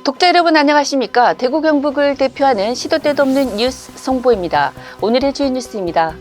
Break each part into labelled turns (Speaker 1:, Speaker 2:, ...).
Speaker 1: 독자 여러분 안녕하십니까? 대구 경북을 대표하는 시도 때도 없는 뉴스 송보입니다. 오늘의 주요 뉴스입니다.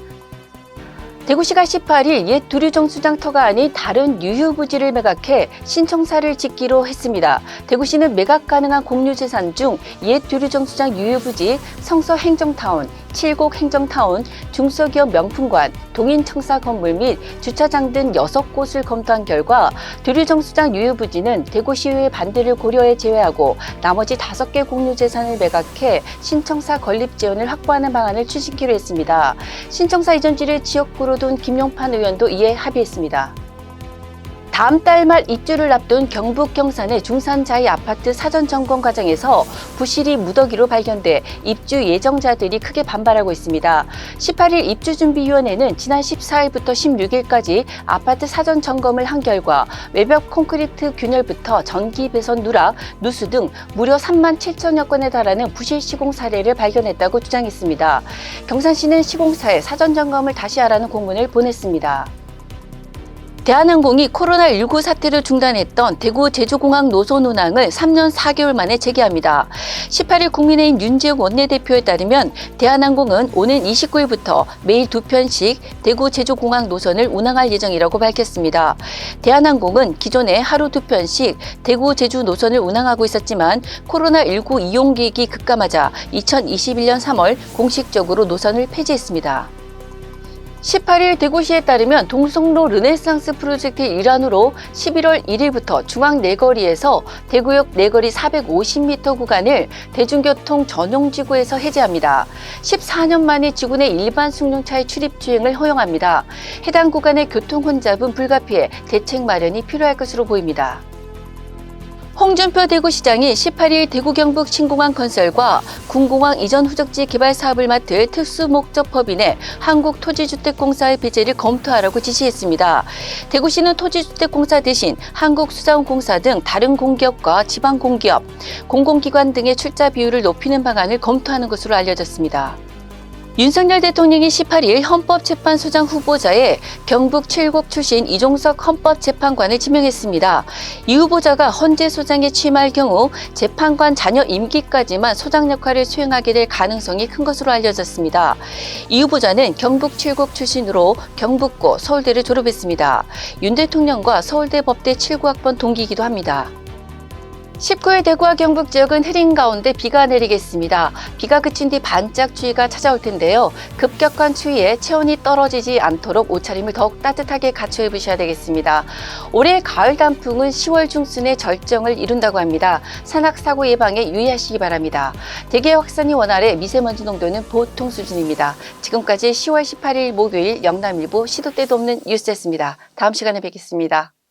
Speaker 1: 대구시가 18일 옛 두류정수장 터가 아닌 다른 유휴부지를 매각해 신청사를 짓기로 했습니다. 대구시는 매각 가능한 공유재산 중 옛 두류정수장 유휴부지, 성서행정타운, 칠곡행정타운, 중소기업 명품관, 동인청사 건물 및 주차장 등 6곳을 검토한 결과 두류정수장 유휴부지는 대구시의회 반대를 고려해 제외하고 나머지 5개 공유재산을 매각해 신청사 건립 재원을 확보하는 방안을 추진키로 했습니다. 신청사 이전지를 지역구로 둔 김용판 의원도 이에 합의했습니다. 다음 달 말 입주를 앞둔 경북 경산의 중산자이 아파트 사전 점검 과정에서 부실이 무더기로 발견돼 입주 예정자들이 크게 반발하고 있습니다. 18일 입주준비위원회는 지난 14일부터 16일까지 아파트 사전 점검을 한 결과 외벽 콘크리트 균열부터 전기 배선 누락, 누수 등 무려 3만 7천여 건에 달하는 부실 시공 사례를 발견했다고 주장했습니다. 경산시는 시공사에 사전 점검을 다시 하라는 공문을 보냈습니다. 대한항공이 코로나19 사태로 중단했던 대구 제주공항 노선 운항을 3년 4개월 만에 재개합니다. 18일 국민의힘 윤재욱 원내대표에 따르면 대한항공은 오는 29일부터 매일 2편씩 대구 제주공항 노선을 운항할 예정이라고 밝혔습니다. 대한항공은 기존에 하루 2편씩 대구 제주 노선을 운항하고 있었지만 코로나19 이용객이 급감하자 2021년 3월 공식적으로 노선을 폐지했습니다. 18일 대구시에 따르면 동성로 르네상스 프로젝트의 일환으로 11월 1일부터 중앙 내거리에서 대구역 내거리 450m 구간을 대중교통 전용지구에서 해제합니다. 14년 만에 지구 내 일반 승용차의 출입 주행을 허용합니다. 해당 구간의 교통 혼잡은 불가피해 대책 마련이 필요할 것으로 보입니다. 홍준표 대구시장이 18일 대구 경북 신공항 건설과 군공항 이전 후적지 개발 사업을 맡을 특수목적법인의 한국토지주택공사의 배제를 검토하라고 지시했습니다. 대구시는 토지주택공사 대신 한국수자원공사 등 다른 공기업과 지방공기업, 공공기관 등의 출자 비율을 높이는 방안을 검토하는 것으로 알려졌습니다. 윤석열 대통령이 18일 헌법재판소장 후보자에 경북 칠곡 출신 이종석 헌법재판관을 지명했습니다. 이 후보자가 헌재 소장에 취임할 경우 재판관 자녀 임기까지만 소장 역할을 수행하게 될 가능성이 큰 것으로 알려졌습니다. 이 후보자는 경북 칠곡 출신으로 경북고 서울대를 졸업했습니다. 윤 대통령과 서울대 법대 79학번 동기이기도 합니다. 19일 대구와 경북 지역은 흐린 가운데 비가 내리겠습니다. 비가 그친 뒤 반짝 추위가 찾아올 텐데요. 급격한 추위에 체온이 떨어지지 않도록 옷차림을 더욱 따뜻하게 갖춰 입으셔야 되겠습니다. 올해 가을 단풍은 10월 중순에 절정을 이룬다고 합니다. 산악사고 예방에 유의하시기 바랍니다. 대기 확산이 원활해 미세먼지 농도는 보통 수준입니다. 지금까지 10월 18일 목요일 영남일보 시도 때도 없는 뉴스였습니다. 다음 시간에 뵙겠습니다.